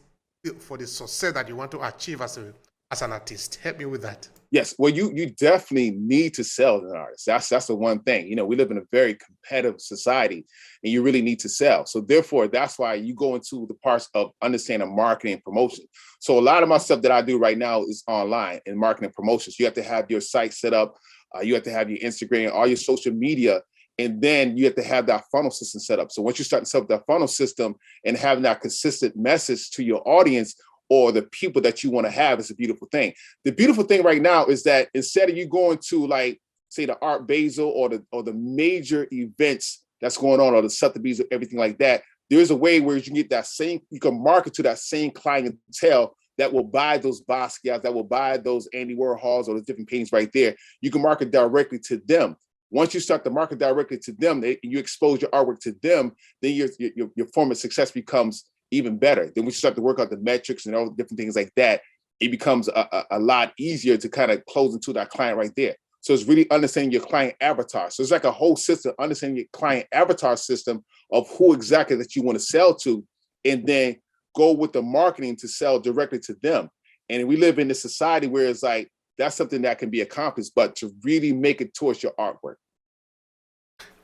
for the success that you want to achieve as an artist? Help me with that. Yes, well, you definitely need to sell as an artist. That's the one thing. We live in a very competitive society, and you really need to sell. So therefore, that's why you go into the parts of understanding marketing and promotion. So a lot of my stuff that I do right now is online in marketing and promotions. You have to have your site set up. You have to have your Instagram, all your social media, and then you have to have that funnel system set up. So once you start to set up that funnel system and having that consistent message to your audience or the people that you want to have, is a beautiful thing. The beautiful thing right now is that instead of you going to, like, say, the Art Basel or the major events that's going on, or the Sotheby's or everything like that, there's a way where you can get you can market to that same clientele that will buy those Basquiat's, that will buy those Andy Warhols or the different paintings right there. You can market directly to them. Once you start to market directly to them, you expose your artwork to them, then your form of success becomes even better. Then we start to work out the metrics and all the different things like that. It becomes a lot easier to kind of close into that client right there. So it's really understanding your client avatar. So it's like a whole system, understanding your client avatar system of who exactly that you want to sell to, and then go with the marketing to sell directly to them. And we live in a society where it's like, that's something that can be accomplished, but to really make it towards your artwork.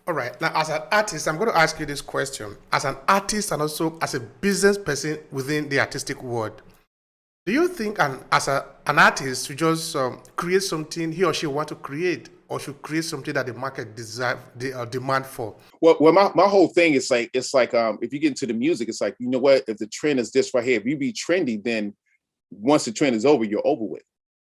All right. Now, as an artist, I'm going to ask you this question. As an artist and also as a business person within the artistic world, do you think an artist should just create something he or she want to create, or should create something that the market demand for? Well, my whole thing is like, it's like if you get into the music, it's like, you know what, if the trend is this right here, if you be trendy, then once the trend is over, you're over with.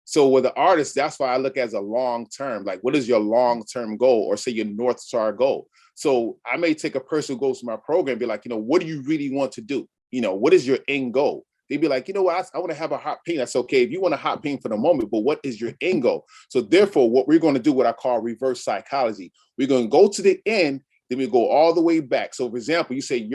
So with the artist, that's why I look as a long term, like, what is your long term goal, or say your North Star goal? So I may take a person who goes to my program and be like, what do you really want to do? What is your end goal? They'd be like, what, I want to have a hot pink. That's okay. If you want a hot pink for the moment, but what is your end goal? So therefore, what we're going to do, what I call reverse psychology, we're going to go to the end, then we go all the way back. So for example, you say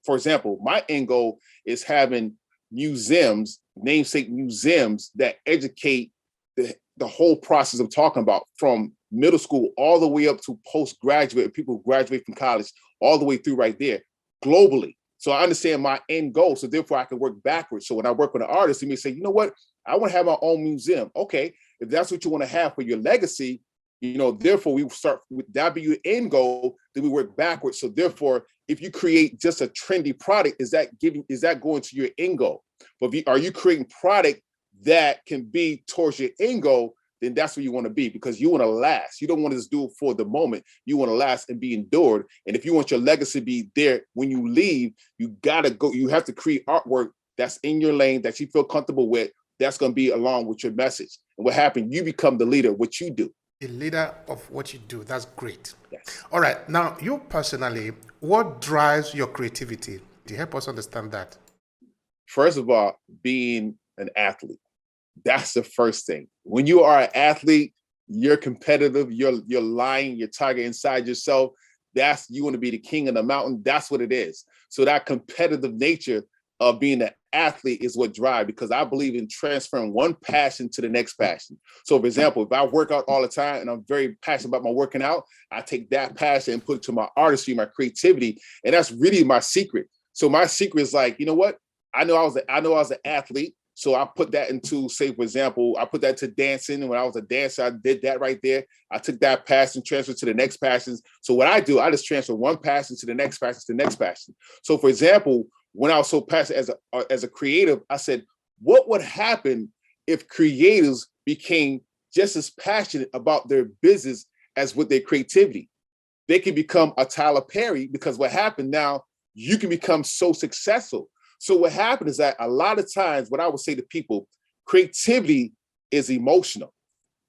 for example, my end goal is having museums, namesake museums, that educate the whole process of talking about, from middle school all the way up to postgraduate, people who graduate from college, all the way through right there, globally. So I understand my end goal. So therefore I can work backwards. So when I work with an artist, you may say, what, I want to have my own museum. Okay, if that's what you want to have for your legacy, therefore we start with that be your end goal, then we work backwards. So therefore, if you create just a trendy product, is that going to your end goal? But are you creating product that can be towards your end goal, then that's where you want to be, because you want to last. You don't want to just do it for the moment. You want to last and be endured. And if you want your legacy to be there when you leave, you have to create artwork that's in your lane, that you feel comfortable with, that's going to be along with your message. And what happened, you become the leader of what you do. The leader of what you do. That's great. Yes. All right. Now, you personally, what drives your creativity? To help us understand that. First of all, being an athlete. That's the first thing. When you are an athlete, you're competitive, you're lying, you're target inside yourself. You want to be the king of the mountain. That's what it is. So that competitive nature of being an athlete is what drives, because I believe in transferring one passion to the next passion. So for example, if I work out all the time and I'm very passionate about my working out, I take that passion and put it to my artistry, my creativity. And that's really my secret. So my secret is like, what? I know I was an athlete. So I put that into, say, for example, I put that to dancing. And when I was a dancer, I did that right there. I took that passion, transferred to the next passions. So what I do, I just transfer one passion to the next passion, to the next passion. So for example, when I was so passionate as a creative, I said, what would happen if creatives became just as passionate about their business as with their creativity? They can become a Tyler Perry, because what happened now, you can become so successful. So what happened is that a lot of times, what I would say to people, creativity is emotional.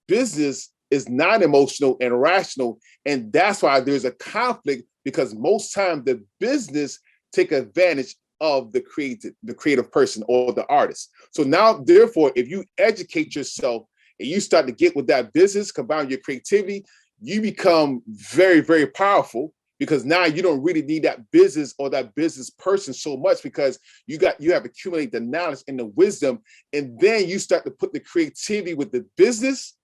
Business is not emotional and rational. And that's why there's a conflict, because most times the business take advantage of the creative person or the artist. So now, therefore, if you educate yourself and you start to get with that business, combine your creativity, you become very, very powerful. because now you don't really need that business or that business person so much, because you have accumulated the knowledge and the wisdom, and then you start to put the creativity with the business.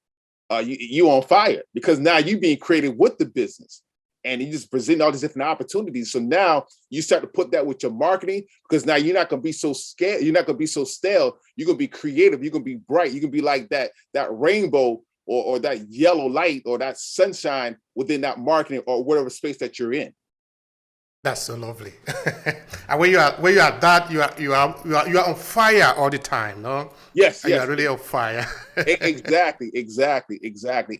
You on fire, because now you being creative with the business, and you just present all these different opportunities. So now you start to put that with your marketing, because now you're not going to be so scared. You're not going to be so stale. You're going to be creative. You're going to be bright. You can be like that rainbow, or that yellow light, or that sunshine within that marketing or whatever space that you're in. That's so lovely. And when you are that, you are on fire all the time, no? Yes, You are really on fire. exactly.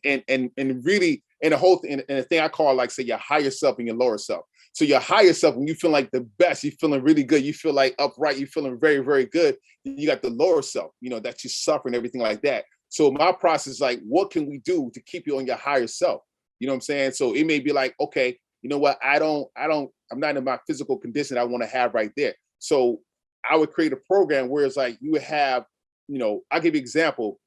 And really, and the whole thing, and the thing I call, like, say, your higher self and your lower self. So your higher self, when you feel like the best, you're feeling really good, you feel like upright, you're feeling very, very good. You got the lower self, that you're suffering, everything like that. So my process is like, what can we do to keep you on your higher self? You know what I'm saying? So it may be like, okay, you know what? I'm not in my physical condition I want to have right there. So I would create a program where it's like, you would have, I'll give you an example,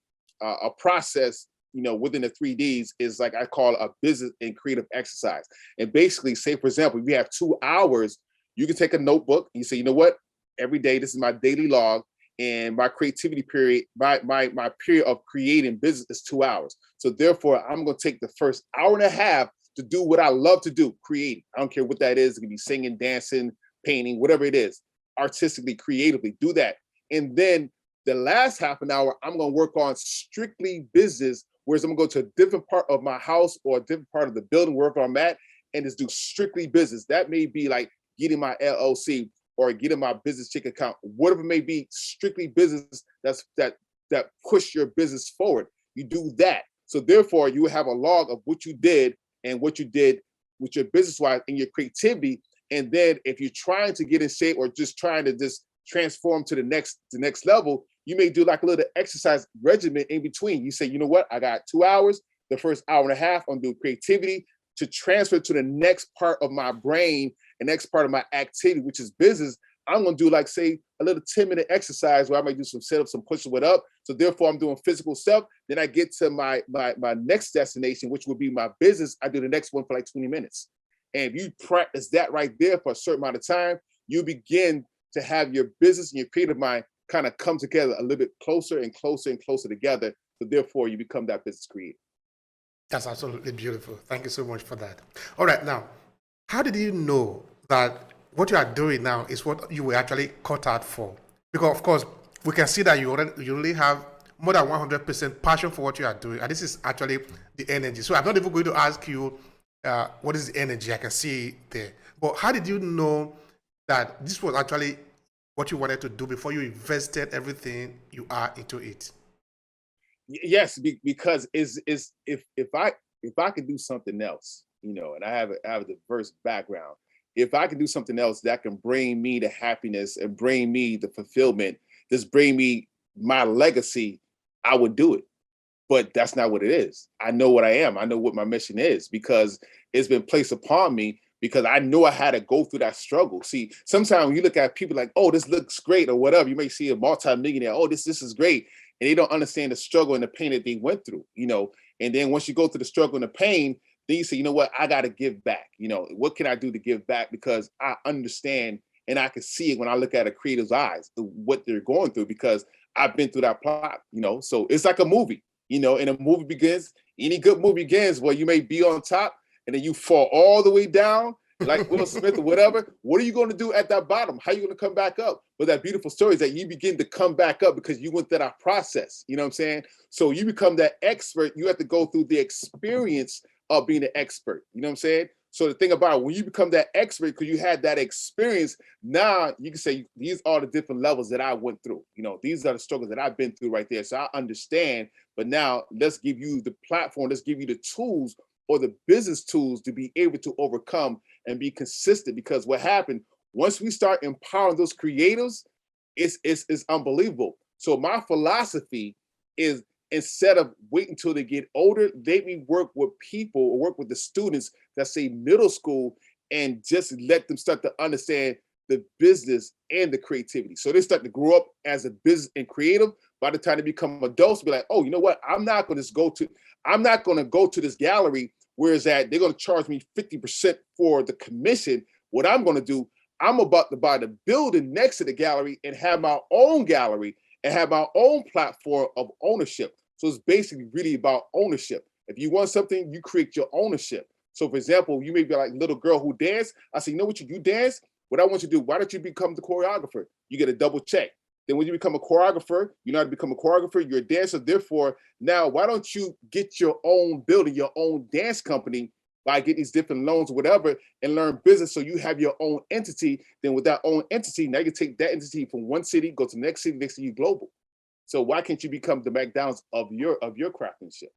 a process, within the 3Ds is like, I call a business and creative exercise. And basically, say, for example, we have 2 hours, you can take a notebook and you say, you know what? Every day, this is my daily log. And my creativity period, my period of creating business is 2 hours. So therefore, I'm going to take the first hour and a half to do what I love to do, creating. I don't care what that is. It can be singing, dancing, painting, whatever it is, artistically, creatively, do that. And then the last half an hour, I'm going to work on strictly business, whereas I'm going to go to a different part of my house or a different part of the building, wherever I'm at, and just do strictly business. That may be like getting my LLC, or getting my business check account, whatever it may be, strictly business that push your business forward. You do that. So therefore, you have a log of what you did and what you did with your business-wise and your creativity. And then if you're trying to get in shape or just trying to just transform to the next level, you may do like a little exercise regimen in between. You say, you know what? I got 2 hours. The first hour and a half, I'm doing creativity to transfer to the next part of my brain, the next part of my activity, which is business. I'm going to do, like, say, a little 10-minute exercise where I might do some sit-ups, some push-ups, what up. So therefore, I'm doing physical stuff. Then I get to my next destination, which would be my business. I do the next one for like 20 minutes. And if you practice that right there for a certain amount of time, you begin to have your business and your creative mind kind of come together a little bit closer and closer and closer together. So therefore, you become that business creator. That's absolutely beautiful. Thank you so much for that. All right, now, how did you know that what you are doing now is what you were actually cut out for? Because, of course, we can see that you really have more than 100% passion for what you are doing. And this is actually the energy. So I'm not even going to ask you, what is the energy? I can see it there. But how did you know that this was actually what you wanted to do before you invested everything you are into it? Yes, because if I could do something else, and I have a diverse background, if I can do something else that can bring me the happiness and bring me the fulfillment, just bring me my legacy, I would do it. But that's not what it is. I know what I am. I know what my mission is, because it's been placed upon me, because I know I had to go through that struggle. See, sometimes you look at people like, oh, this looks great or whatever. You may see a multi-millionaire, oh, this is great. And they don't understand the struggle and the pain that they went through, And then once you go through the struggle and the pain, then you say, you know what, I got to give back. What can I do to give back? Because I understand and I can see it when I look at a creative's eyes, what they're going through, because I've been through that plot, So it's like a movie, and a movie begins, any good movie begins where you may be on top and then you fall all the way down, like Will Smith or whatever. What are you going to do at that bottom? How are you going to come back up? But that beautiful story is that you begin to come back up because you went through that process. You know what I'm saying? So you become that expert. You have to go through the experience of being an expert. You know what I'm saying? So the thing about it, when you become that expert, because you had that experience, now you can say, these are the different levels that I went through. These are the struggles that I've been through right there. So I understand. But now let's give you the platform. Let's give you the tools or the business tools to be able to overcome and be consistent. Because what happened, once we start empowering those creatives, it's unbelievable. So my philosophy is, instead of waiting until they get older, they may work with people or work with the students that say middle school, and just let them start to understand the business and the creativity. So they start to grow up as a business and creative. By the time they become adults, be like, oh, you know what? I'm not going to go to this gallery whereas that they're going to charge me 50% for the commission. What I'm going to do, I'm about to buy the building next to the gallery and have my own gallery and have my own platform of ownership. So it's basically really about ownership. If you want something, you create your ownership. So for example, you may be like a little girl who dance. I say, you know what, you dance? What I want you to do, why don't you become the choreographer? You get a double check. Then when you become a choreographer, you know how to become a choreographer, you're a dancer. Therefore, now why don't you get your own building, your own dance company, by get these different loans or whatever, and learn business so you have your own entity. Then with that own entity, now you take that entity from one city, go to the next city, next to you global. So why can't you become the McDonald's of your craftsmanship?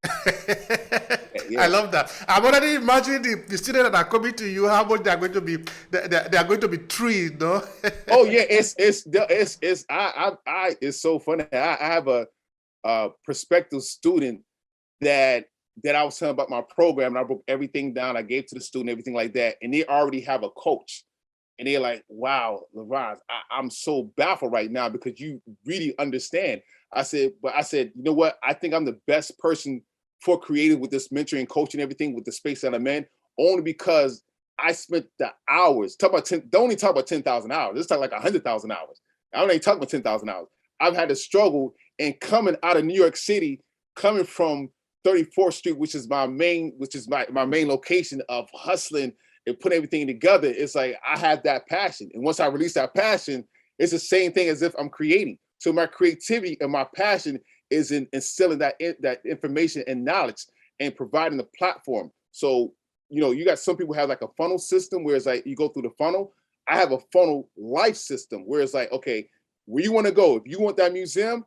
I love that. I'm already imagining the students that are coming to you, how much they are going to be. They are going to be treated, no? Oh yeah, it's so funny. I have a prospective student that I was telling about my program, and I broke everything down. I gave to the student everything like that, and they already have a coach. And they're like, wow, Laronz, I'm so baffled right now because you really understand. I said, you know what? I think I'm the best person for creating with this mentoring, coaching, everything with the space that I'm in, only because I spent the hours. Don't only talk about 10,000 hours. Let's talk like 100,000 hours. I don't even talk about 10,000 hours. I've had to struggle and coming out of New York City, coming from 34th Street, which is my main location of hustling and put everything together. It's like I have that passion. And once I release that passion, it's the same thing as if I'm creating. So my creativity and my passion is in instilling that information and knowledge and providing the platform. So, you got some people have like a funnel system where it's like you go through the funnel. I have a funnel life system where it's like, okay, where you want to go. If you want that museum,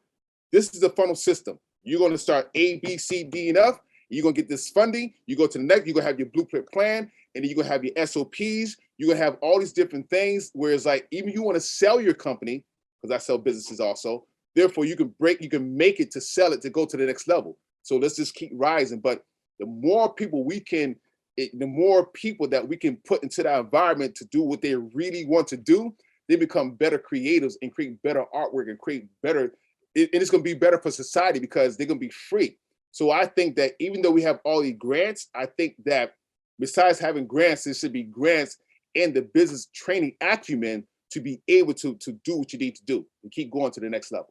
this is the funnel system. You're going to start A, B, C, D, and F. You're going to get this funding. You go to the next, you're going to have your blueprint plan. And then you're going to have your SOPs. You're going to have all these different things. Whereas like, even you want to sell your company, because I sell businesses also. Therefore, you can make it to sell it to go to the next level. So let's just keep rising. But the more people that we can put into that environment to do what they really want to do, they become better creatives and create better artwork and create better. And it's going to be better for society because they're going to be free. So I think that even though we have all these grants, I think that besides having grants, there should be grants in the business training acumen to be able to do what you need to do and keep going to the next level.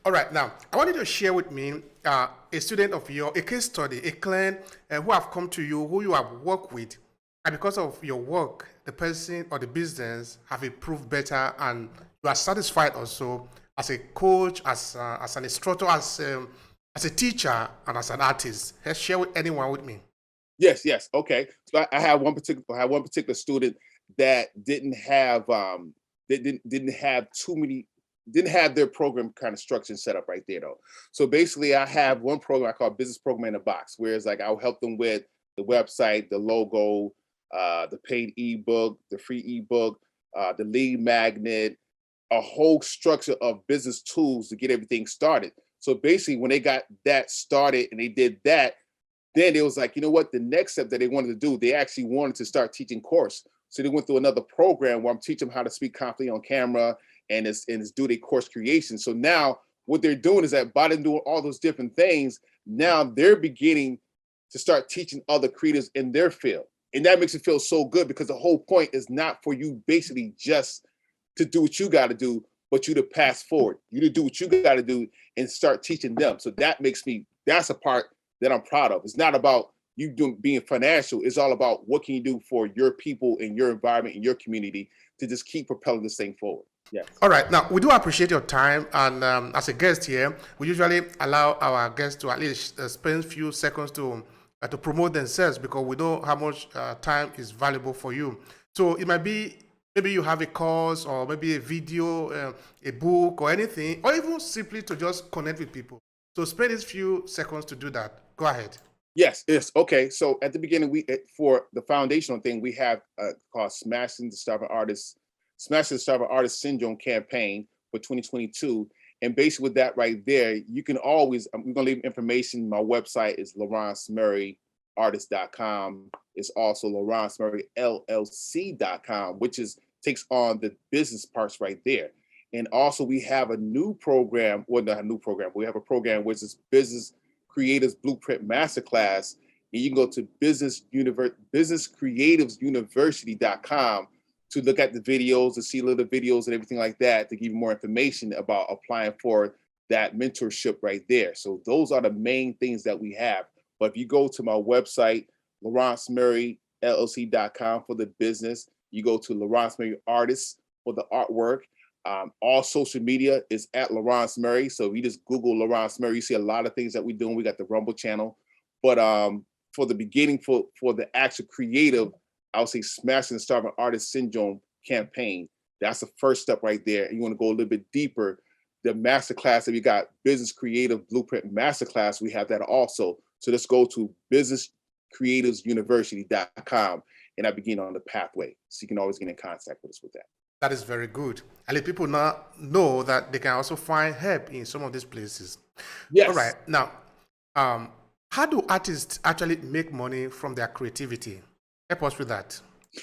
All right, now I want you to share with me a student of a case study, a client who have come to you, who you have worked with, and because of your work, the person or the business have improved better, and you are satisfied also as a coach, as an instructor, as a teacher, and as an artist. Share with anyone with me. Yes. Okay. So I have one particular student that didn't have their program kind of structure set up right there though. So basically I have one program I call Business Program in a Box, where it's like I'll help them with the website, the logo, the paid ebook, the free ebook, the lead magnet, a whole structure of business tools to get everything started. So basically when they got that started and they did that, then it was like, you know what, the next step that they wanted to do, they actually wanted to start teaching course. So they went through another program where I'm teaching them how to speak confidently on camera and it's do their course creation. So now what they're doing is that by them doing all those different things, now they're beginning to start teaching other creators in their field. And that makes it feel so good because the whole point is not for you basically just to do what you got to do, but you to pass forward, you to do what you got to do and start teaching them. So that's a part that I'm proud of. It's not about you being financial. It's all about what can you do for your people and your environment and your community to just keep propelling this thing forward. Yes. All right. Now, we do appreciate your time. And as a guest here, we usually allow our guests to at least spend a few seconds to promote themselves because we know how much time is valuable for you. So it might be maybe you have a course or maybe a video, a book or anything, or even simply to just connect with people. So spend these few seconds to do that. Go ahead. Yes. Okay. So at the beginning, for the foundational thing, we have called Smashing the Starving Artist Syndrome campaign for 2022. And basically with that right there, you can always, we're going to leave information. My website is laronzmurrayartist.com. It's also laronzmurrayllc.com, which takes on the business parts right there. And also we have a new program, well, not a new program. We have a program which is Business Creators Blueprint Masterclass. And you can go to businesscreativesuniversity.com to look at the videos, to see little videos and everything like that, to give you more information about applying for that mentorship right there. So those are the main things that we have. But if you go to my website, LaronzMurrayLLC.com for the business, you go to Laronz Murray Artists for the artwork. All social media is at Laronz Murray. So if you just Google Laronz Murray, you see a lot of things that we're doing. We got the Rumble channel. But for the beginning, for the actual creative, I would say Smashing the Starving Artist Syndrome campaign. That's the first step right there. And you want to go a little bit deeper. The masterclass that we got, Business Creative Blueprint Masterclass, we have that also. So let's go to businesscreativesuniversity.com and I begin on the pathway. So you can always get in contact with us with that. That is very good. And let people now know that they can also find help in some of these places. Yes. All right. Now, how do artists actually make money from their creativity? Help us with that.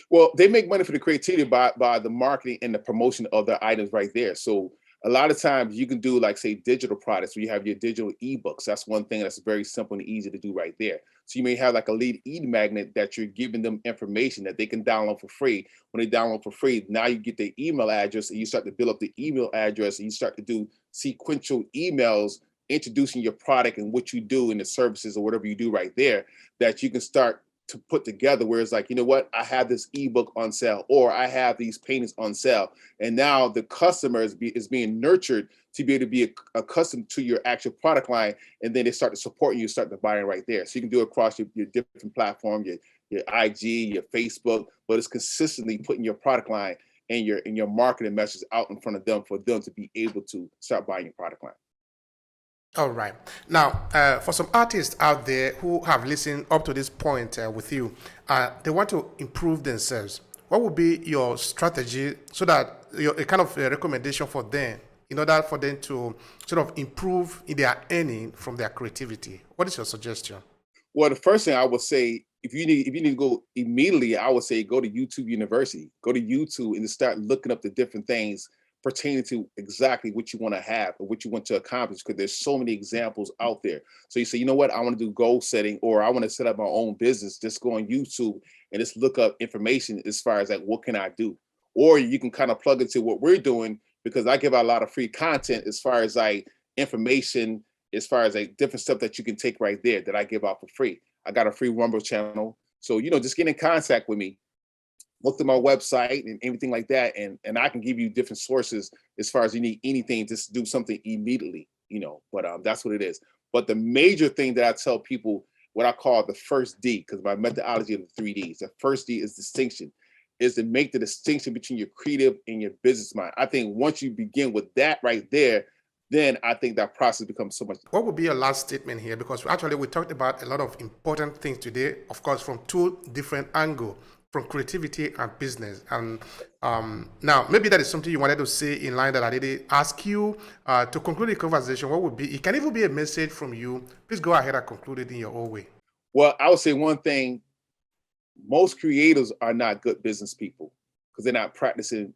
Well, they make money for the creativity by the marketing and the promotion of their items right there. So a lot of times you can do, like, say, digital products where you have your digital ebooks. That's one thing that's very simple and easy to do right there. So you may have like a lead e-magnet that you're giving them information that they can download for free. When they download for free, now you get their email address and you start to build up the email address and you start to do sequential emails introducing your product and what you do and the services or whatever you do right there, that you can start to put together where it's like, you know what, I have this ebook on sale, or I have these paintings on sale. And now the customer is being nurtured to be able to be accustomed to your actual product line. And then they start to support you, start to buy it right there. So you can do it across your different platforms, your IG, your Facebook, but it's consistently putting your product line and your marketing message out in front of them for them to be able to start buying your product line. All right. Now, for some artists out there who have listened up to this point with you, they want to improve themselves. What would be your strategy so that a kind of a recommendation for them in order for them to sort of improve in their earning from their creativity? What is your suggestion? Well, the first thing I would say, if you need to go immediately, I would say go to YouTube University. Go to YouTube and start looking up the different things pertaining to exactly what you want to have or what you want to accomplish, because there's so many examples out there. So you say, you know what, I want to do goal setting, or I want to set up my own business. Just go on YouTube and just look up information as far as like, what can I do? Or you can kind of plug into what we're doing, because I give out a lot of free content as far as like information, as far as like different stuff that you can take right there that I give out for free. I got a free Rumble channel. So, just get in contact with me. Look at my website and everything like that. And I can give you different sources as far as you need anything, just to do something immediately, but that's what it is. But the major thing that I tell people, what I call the first D, because my methodology of the 3 Ds, the first D is distinction, is to make the distinction between your creative and your business mind. I think once you begin with that right there, then I think that process becomes so much. What would be your last statement here? Because actually we talked about a lot of important things today, of course, from 2 different angles, from creativity and business. And now, maybe that is something you wanted to say in line that I did ask you to conclude the conversation. What would be, it can even be a message from you. Please go ahead and conclude it in your own way. Well, I would say one thing, most creatives are not good business people because they're not practicing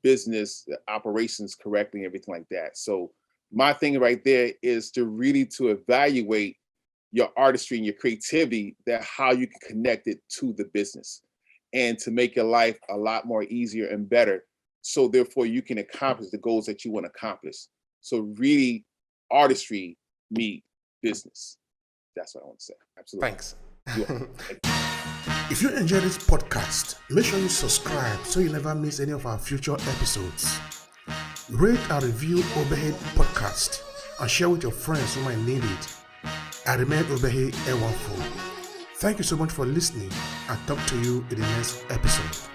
business operations correctly and everything like that. So my thing right there is to really to evaluate your artistry and your creativity, that how you can connect it to the business, and to make your life a lot more easier and better. So therefore you can accomplish the goals that you want to accomplish. So really artistry meet business. That's what I want to say. Absolutely. Thanks. If you enjoy this podcast, make sure you subscribe so you never miss any of our future episodes. Rate and review Obehi Podcast and share with your friends who might need it. I remain Obehi A14. Thank you so much for listening, and talk to you in the next episode.